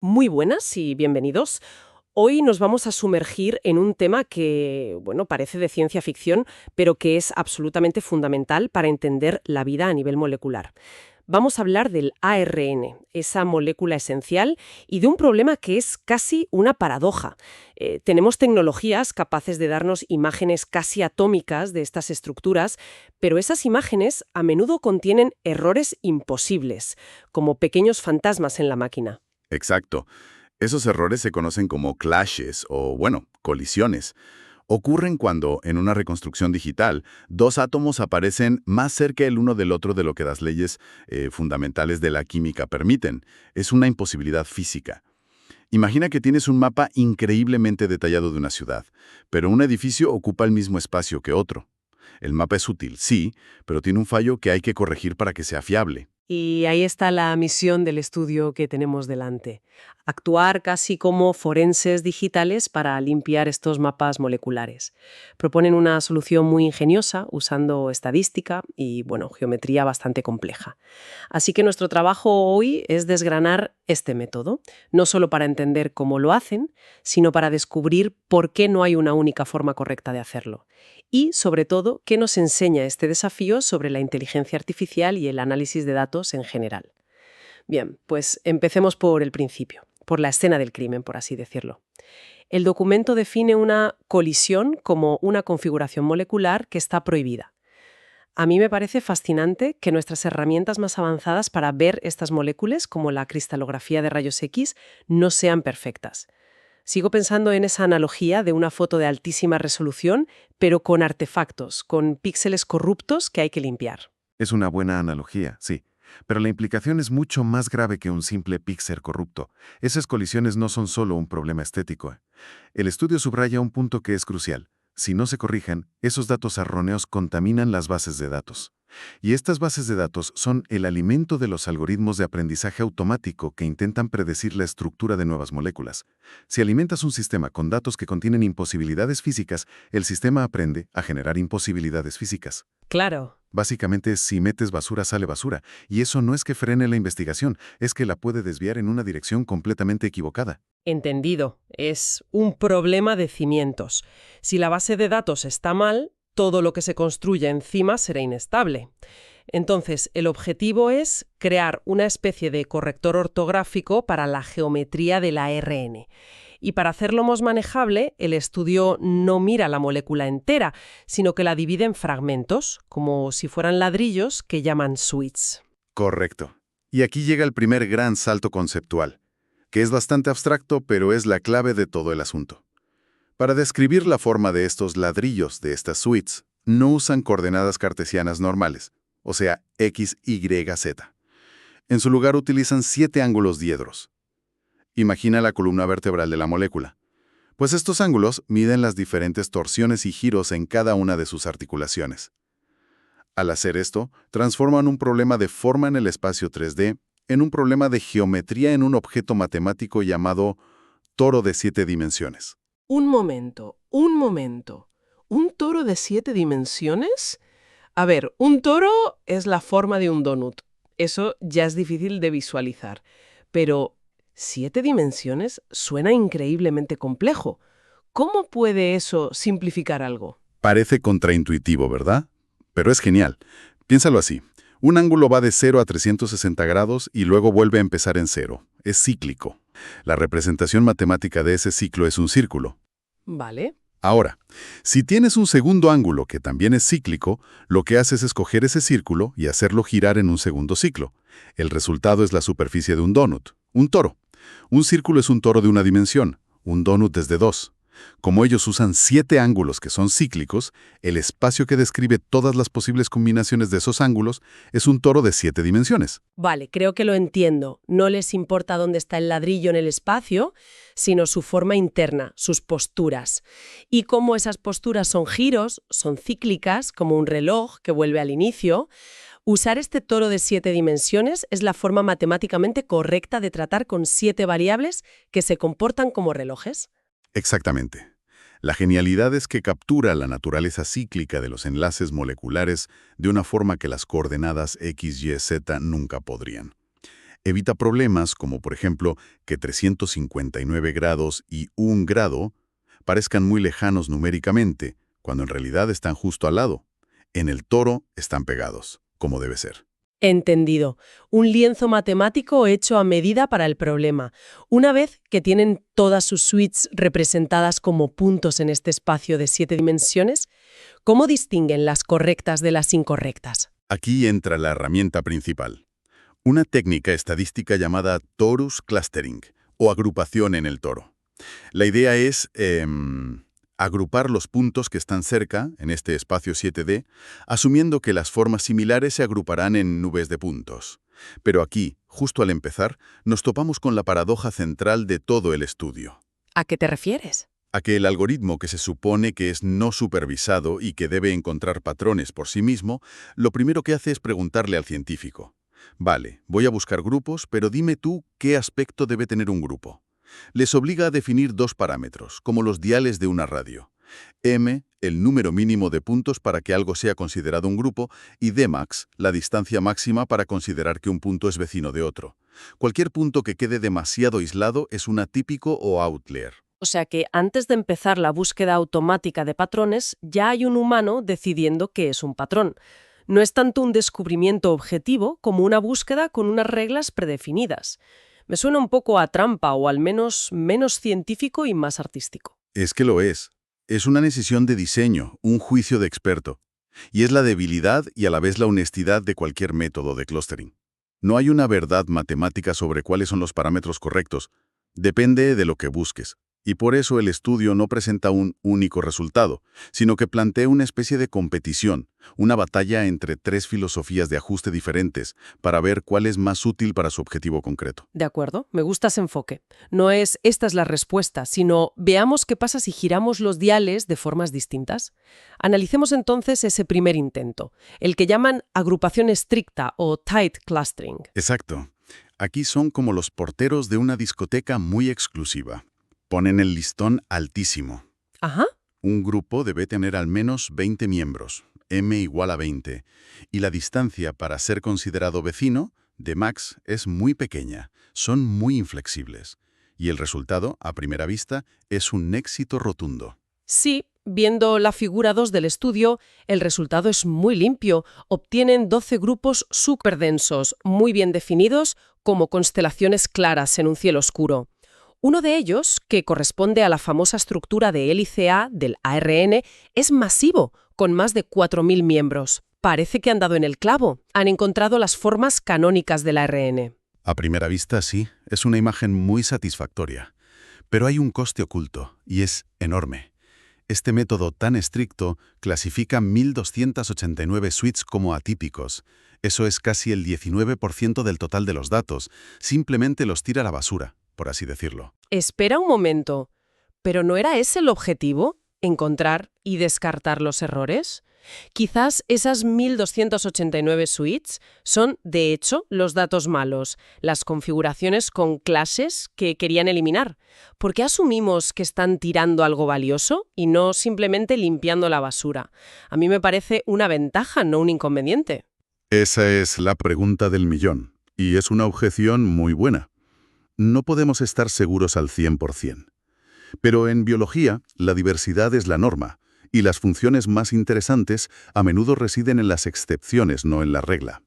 Muy buenas y bienvenidos. Hoy nos vamos a sumergir en un tema que, bueno, parece de ciencia ficción, pero que es absolutamente fundamental para entender la vida a nivel molecular. Vamos a hablar del ARN, esa molécula esencial, y de un problema que es casi una paradoja. Tenemos tecnologías capaces de darnos imágenes casi atómicas de estas estructuras, pero esas imágenes a menudo contienen errores imposibles, como pequeños fantasmas en la máquina. Exacto. Esos errores se conocen como clashes o, bueno, colisiones. Ocurren cuando, en una reconstrucción digital, dos átomos aparecen más cerca el uno del otro de lo que las leyes fundamentales de la química permiten. Es una imposibilidad física. Imagina que tienes un mapa increíblemente detallado de una ciudad, pero un edificio ocupa el mismo espacio que otro. El mapa es útil, sí, pero tiene un fallo que hay que corregir para que sea fiable. Y ahí está la misión del estudio que tenemos delante. Actuar casi como forenses digitales para limpiar estos mapas moleculares. Proponen una solución muy ingeniosa usando estadística y, bueno, geometría bastante compleja. Así que nuestro trabajo hoy es desgranar este método, no solo para entender cómo lo hacen, sino para descubrir por qué no hay una única forma correcta de hacerlo. Y, sobre todo, qué nos enseña este desafío sobre la inteligencia artificial y el análisis de datos en general. Bien, pues empecemos por el principio, por la escena del crimen, por así decirlo. El documento define una colisión como una configuración molecular que está prohibida. A mí me parece fascinante que nuestras herramientas más avanzadas para ver estas moléculas, como la cristalografía de rayos X, no sean perfectas. Sigo pensando en esa analogía de una foto de altísima resolución, pero con artefactos, con píxeles corruptos que hay que limpiar. Es una buena analogía, sí. Pero la implicación es mucho más grave que un simple píxel corrupto. Esas colisiones no son solo un problema estético. El estudio subraya un punto que es crucial. Si no se corrigen, esos datos erróneos contaminan las bases de datos. Y estas bases de datos son el alimento de los algoritmos de aprendizaje automático que intentan predecir la estructura de nuevas moléculas. Si alimentas un sistema con datos que contienen imposibilidades físicas, el sistema aprende a generar imposibilidades físicas. Claro. Básicamente, si metes basura, sale basura. Y eso no es que frene la investigación, es que la puede desviar en una dirección completamente equivocada. Entendido. Es un problema de cimientos. Si la base de datos está mal, todo lo que se construya encima será inestable. Entonces, el objetivo es crear una especie de corrector ortográfico para la geometría del ARN. Y para hacerlo más manejable, el estudio no mira la molécula entera, sino que la divide en fragmentos, como si fueran ladrillos que llaman suites. Correcto. Y aquí llega el primer gran salto conceptual, que es bastante abstracto, pero es la clave de todo el asunto. Para describir la forma de estos ladrillos, de estas suites, no usan coordenadas cartesianas normales, o sea, X, Y, Z. En su lugar utilizan 7 ángulos diedros. Imagina la columna vertebral de la molécula. Pues estos ángulos miden las diferentes torsiones y giros en cada una de sus articulaciones. Al hacer esto, transforman un problema de forma en el espacio 3D en un problema de geometría en un objeto matemático llamado toro de 7 dimensiones. Un momento, un momento. ¿Un toro de 7 dimensiones? A ver, un toro es la forma de un donut. Eso ya es difícil de visualizar. Pero 7 dimensiones suena increíblemente complejo. ¿Cómo puede eso simplificar algo? Parece contraintuitivo, ¿verdad? Pero es genial. Piénsalo así. Un ángulo va de 0 a 360 grados y luego vuelve a empezar en 0. Es cíclico. La representación matemática de ese ciclo es un círculo. Vale. Ahora, si tienes un segundo ángulo que también es cíclico, lo que haces es coger ese círculo y hacerlo girar en un segundo ciclo. El resultado es la superficie de un donut, un toro. Un círculo es un toro de una dimensión, un donut es de 2. Como ellos usan 7 ángulos que son cíclicos, el espacio que describe todas las posibles combinaciones de esos ángulos es un toro de 7 dimensiones. Vale, creo que lo entiendo. No les importa dónde está el ladrillo en el espacio, sino su forma interna, sus posturas. Y como esas posturas son giros, son cíclicas, como un reloj que vuelve al inicio, usar este toro de 7 dimensiones es la forma matemáticamente correcta de tratar con 7 variables que se comportan como relojes. Exactamente. La genialidad es que captura la naturaleza cíclica de los enlaces moleculares de una forma que las coordenadas X, Y, Z nunca podrían. Evita problemas como, por ejemplo, que 359 grados y 1 grado parezcan muy lejanos numéricamente, cuando en realidad están justo al lado. En el toro están pegados, como debe ser. Entendido. Un lienzo matemático hecho a medida para el problema. Una vez que tienen todas sus suites representadas como puntos en este espacio de 7 dimensiones, ¿cómo distinguen las correctas de las incorrectas? Aquí entra la herramienta principal. Una técnica estadística llamada torus clustering, o agrupación en el toro. La idea es agrupar los puntos que están cerca, en este espacio 7D, asumiendo que las formas similares se agruparán en nubes de puntos. Pero aquí, justo al empezar, nos topamos con la paradoja central de todo el estudio. ¿A qué te refieres? A que el algoritmo que se supone que es no supervisado y que debe encontrar patrones por sí mismo, lo primero que hace es preguntarle al científico. Vale, voy a buscar grupos, pero dime tú qué aspecto debe tener un grupo. Les obliga a definir dos parámetros, como los diales de una radio. M, el número mínimo de puntos para que algo sea considerado un grupo, y Dmax, la distancia máxima para considerar que un punto es vecino de otro. Cualquier punto que quede demasiado aislado es un atípico o outlier. O sea que antes de empezar la búsqueda automática de patrones, ya hay un humano decidiendo qué es un patrón. No es tanto un descubrimiento objetivo como una búsqueda con unas reglas predefinidas. Me suena un poco a trampa o al menos científico y más artístico. Es que lo es. Es una decisión de diseño, un juicio de experto. Y es la debilidad y a la vez la honestidad de cualquier método de clustering. No hay una verdad matemática sobre cuáles son los parámetros correctos. Depende de lo que busques. Y por eso el estudio no presenta un único resultado, sino que plantea una especie de competición, una batalla entre tres filosofías de ajuste diferentes para ver cuál es más útil para su objetivo concreto. De acuerdo, me gusta ese enfoque. No es esta es la respuesta, sino veamos qué pasa si giramos los diales de formas distintas. Analicemos entonces ese primer intento, el que llaman agrupación estricta o tight clustering. Exacto. Aquí son como los porteros de una discoteca muy exclusiva. Ponen el listón altísimo. Ajá. Un grupo debe tener al menos 20 miembros, m igual a 20, y la distancia para ser considerado vecino, Dmax, es muy pequeña, son muy inflexibles. Y el resultado, a primera vista, es un éxito rotundo. Sí, viendo la figura 2 del estudio, el resultado es muy limpio. Obtienen 12 grupos superdensos, muy bien definidos, como constelaciones claras en un cielo oscuro. Uno de ellos, que corresponde a la famosa estructura de hélice A del ARN, es masivo, con más de 4.000 miembros. Parece que han dado en el clavo. Han encontrado las formas canónicas del ARN. A primera vista, sí, es una imagen muy satisfactoria. Pero hay un coste oculto, y es enorme. Este método tan estricto clasifica 1.289 suites como atípicos. Eso es casi el 19% del total de los datos. Simplemente los tira a la basura, por así decirlo. Espera un momento. ¿Pero no era ese el objetivo? ¿Encontrar y descartar los errores? Quizás esas 1.289 suites son, de hecho, los datos malos, las configuraciones con clases que querían eliminar. ¿Por qué asumimos que están tirando algo valioso y no simplemente limpiando la basura? A mí me parece una ventaja, no un inconveniente. Esa es la pregunta del millón, y es una objeción muy buena. No podemos estar seguros al 100%. Pero en biología, la diversidad es la norma, y las funciones más interesantes a menudo residen en las excepciones, no en la regla.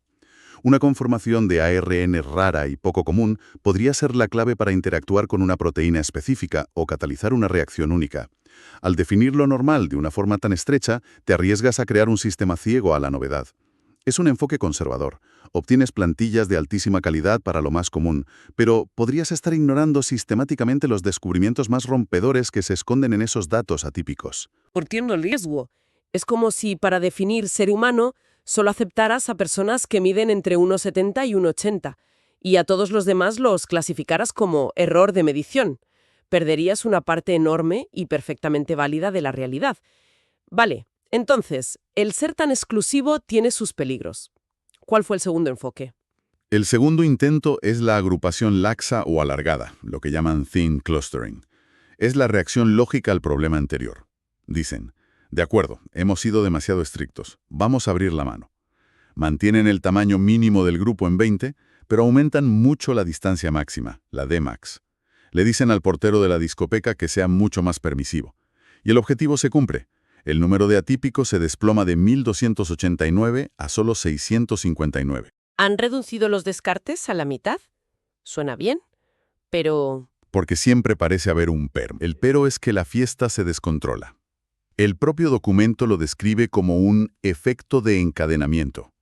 Una conformación de ARN rara y poco común podría ser la clave para interactuar con una proteína específica o catalizar una reacción única. Al definir lo normal de una forma tan estrecha, te arriesgas a crear un sistema ciego a la novedad. Es un enfoque conservador. Obtienes plantillas de altísima calidad para lo más común, pero podrías estar ignorando sistemáticamente los descubrimientos más rompedores que se esconden en esos datos atípicos. Entiendo el riesgo. Es como si para definir ser humano solo aceptaras a personas que miden entre 1,70 y 1,80 y a todos los demás los clasificaras como error de medición. Perderías una parte enorme y perfectamente válida de la realidad. Vale, entonces, el ser tan exclusivo tiene sus peligros. ¿Cuál fue el segundo enfoque? El segundo intento es la agrupación laxa o alargada, lo que llaman thin clustering. Es la reacción lógica al problema anterior. Dicen, de acuerdo, hemos sido demasiado estrictos, vamos a abrir la mano. Mantienen el tamaño mínimo del grupo en 20, pero aumentan mucho la distancia máxima, la Dmax. Le dicen al portero de la discoteca que sea mucho más permisivo. Y el objetivo se cumple. El número de atípicos se desploma de 1.289 a solo 659. ¿Han reducido los descartes a la mitad? Suena bien, pero... Porque siempre parece haber un pero. El pero es que la fiesta se descontrola. El propio documento lo describe como un efecto de encadenamiento.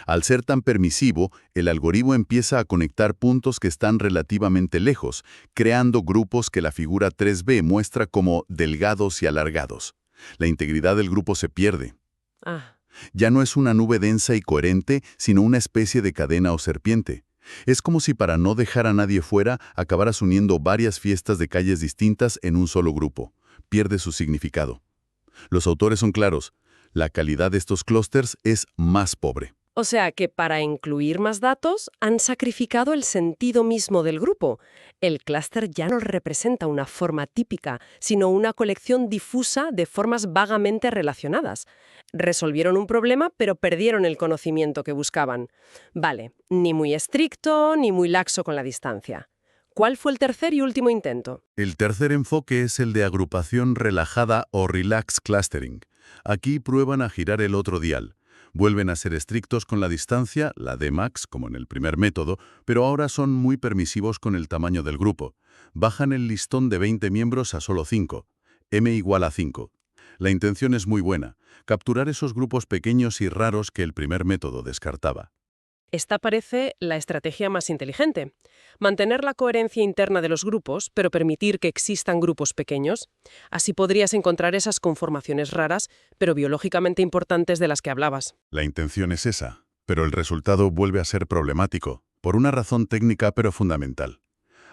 Al ser tan permisivo, el algoritmo empieza a conectar puntos que están relativamente lejos, creando grupos que la figura 3B muestra como delgados y alargados. La integridad del grupo se pierde. Ya no es una nube densa y coherente, sino una especie de cadena o serpiente. Es como si para no dejar a nadie fuera, acabaras uniendo varias fiestas de calles distintas en un solo grupo. Pierde su significado. Los autores son claros. La calidad de estos clústeres es más pobre. O sea que para incluir más datos han sacrificado el sentido mismo del grupo. El clúster ya no representa una forma típica, sino una colección difusa de formas vagamente relacionadas. Resolvieron un problema, pero perdieron el conocimiento que buscaban. Vale, ni muy estricto, ni muy laxo con la distancia. ¿Cuál fue el tercer y último intento? El tercer enfoque es el de agrupación relajada o relax clustering. Aquí prueban a girar el otro dial. Vuelven a ser estrictos con la distancia, la Dmax, como en el primer método, pero ahora son muy permisivos con el tamaño del grupo. Bajan el listón de 20 miembros a solo 5, m igual a 5. La intención es muy buena, capturar esos grupos pequeños y raros que el primer método descartaba. Esta parece la estrategia más inteligente. Mantener la coherencia interna de los grupos, pero permitir que existan grupos pequeños. Así podrías encontrar esas conformaciones raras, pero biológicamente importantes de las que hablabas. La intención es esa, pero el resultado vuelve a ser problemático, por una razón técnica pero fundamental.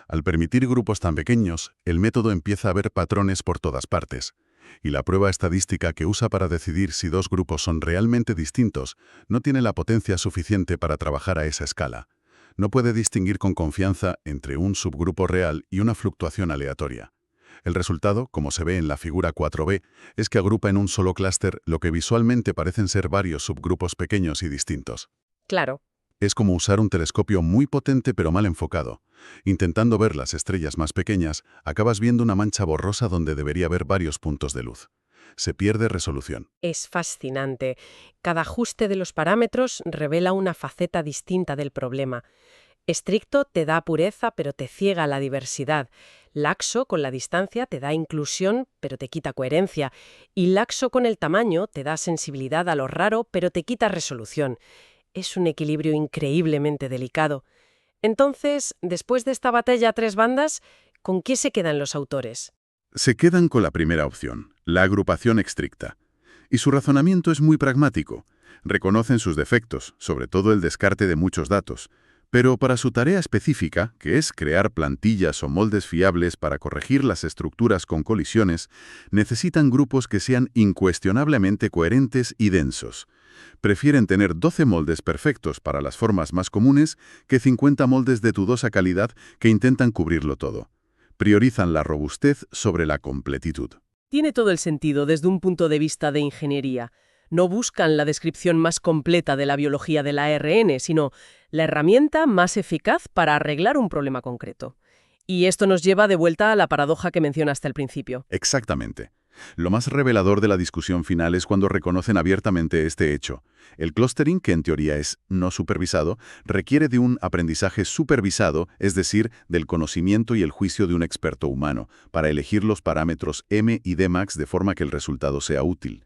Al permitir grupos tan pequeños, el método empieza a ver patrones por todas partes. Y la prueba estadística que usa para decidir si dos grupos son realmente distintos no tiene la potencia suficiente para trabajar a esa escala. No puede distinguir con confianza entre un subgrupo real y una fluctuación aleatoria. El resultado, como se ve en la figura 4b, es que agrupa en un solo clúster lo que visualmente parecen ser varios subgrupos pequeños y distintos. Claro. Es como usar un telescopio muy potente pero mal enfocado. Intentando ver las estrellas más pequeñas, acabas viendo una mancha borrosa donde debería haber varios puntos de luz. Se pierde resolución. Es fascinante. Cada ajuste de los parámetros revela una faceta distinta del problema. Estricto te da pureza, pero te ciega la diversidad. Laxo, con la distancia, te da inclusión, pero te quita coherencia. Y laxo con el tamaño te da sensibilidad a lo raro, pero te quita resolución. Es un equilibrio increíblemente delicado. Entonces, después de esta batalla a tres bandas, ¿con qué se quedan los autores? Se quedan con la primera opción, la agrupación estricta. Y su razonamiento es muy pragmático. Reconocen sus defectos, sobre todo el descarte de muchos datos. Pero para su tarea específica, que es crear plantillas o moldes fiables para corregir las estructuras con colisiones, necesitan grupos que sean incuestionablemente coherentes y densos. Prefieren tener 12 moldes perfectos para las formas más comunes que 50 moldes de dudosa calidad que intentan cubrirlo todo. Priorizan la robustez sobre la completitud. Tiene todo el sentido desde un punto de vista de ingeniería. No buscan la descripción más completa de la biología del ARN, sino la herramienta más eficaz para arreglar un problema concreto. Y esto nos lleva de vuelta a la paradoja que mencionaste al principio. Exactamente. Lo más revelador de la discusión final es cuando reconocen abiertamente este hecho. El clustering, que en teoría es no supervisado, requiere de un aprendizaje supervisado, es decir, del conocimiento y el juicio de un experto humano, para elegir los parámetros M y Dmax de forma que el resultado sea útil.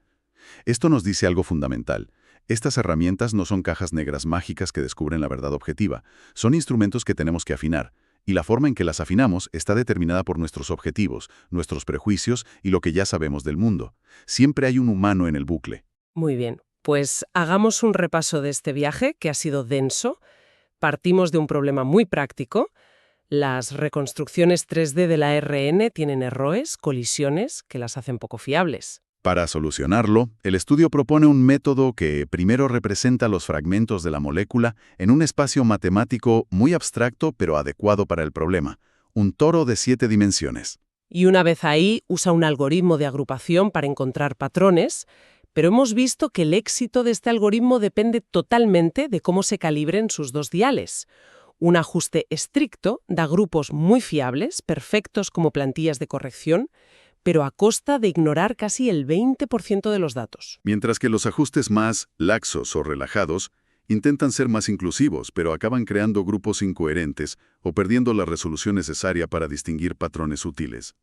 Esto nos dice algo fundamental. Estas herramientas no son cajas negras mágicas que descubren la verdad objetiva. Son instrumentos que tenemos que afinar. Y la forma en que las afinamos está determinada por nuestros objetivos, nuestros prejuicios y lo que ya sabemos del mundo. Siempre hay un humano en el bucle. Muy bien, pues hagamos un repaso de este viaje, que ha sido denso. Partimos de un problema muy práctico. Las reconstrucciones 3D del ARN tienen errores, colisiones, que las hacen poco fiables. Para solucionarlo, el estudio propone un método que primero representa los fragmentos de la molécula en un espacio matemático muy abstracto pero adecuado para el problema, un toro de 7 dimensiones. Y una vez ahí, usa un algoritmo de agrupación para encontrar patrones, pero hemos visto que el éxito de este algoritmo depende totalmente de cómo se calibren sus dos diales. Un ajuste estricto da grupos muy fiables, perfectos como plantillas de corrección, pero a costa de ignorar casi el 20% de los datos. Mientras que los ajustes más laxos o relajados intentan ser más inclusivos, pero acaban creando grupos incoherentes o perdiendo la resolución necesaria para distinguir patrones útiles.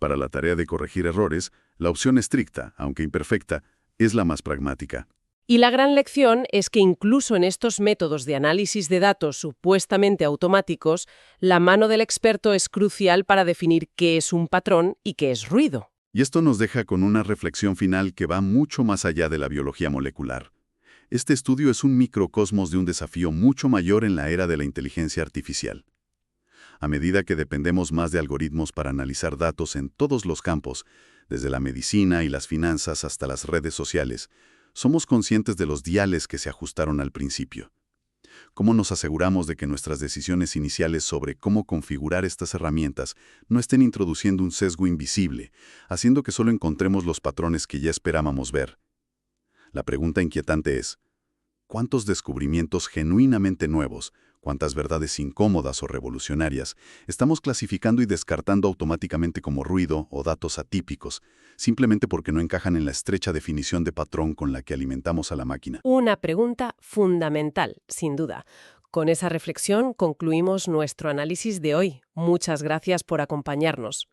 Para la tarea de corregir errores, la opción estricta, aunque imperfecta, es la más pragmática. Y la gran lección es que incluso en estos métodos de análisis de datos supuestamente automáticos, la mano del experto es crucial para definir qué es un patrón y qué es ruido. Y esto nos deja con una reflexión final que va mucho más allá de la biología molecular. Este estudio es un microcosmos de un desafío mucho mayor en la era de la inteligencia artificial. A medida que dependemos más de algoritmos para analizar datos en todos los campos, desde la medicina y las finanzas hasta las redes sociales, somos conscientes de los diales que se ajustaron al principio. ¿Cómo nos aseguramos de que nuestras decisiones iniciales sobre cómo configurar estas herramientas no estén introduciendo un sesgo invisible, haciendo que solo encontremos los patrones que ya esperábamos ver? La pregunta inquietante es, ¿cuántos descubrimientos genuinamente nuevos, cuántas verdades incómodas o revolucionarias estamos clasificando y descartando automáticamente como ruido o datos atípicos, simplemente porque no encajan en la estrecha definición de patrón con la que alimentamos a la máquina? Una pregunta fundamental, sin duda. Con esa reflexión concluimos nuestro análisis de hoy. Muchas gracias por acompañarnos.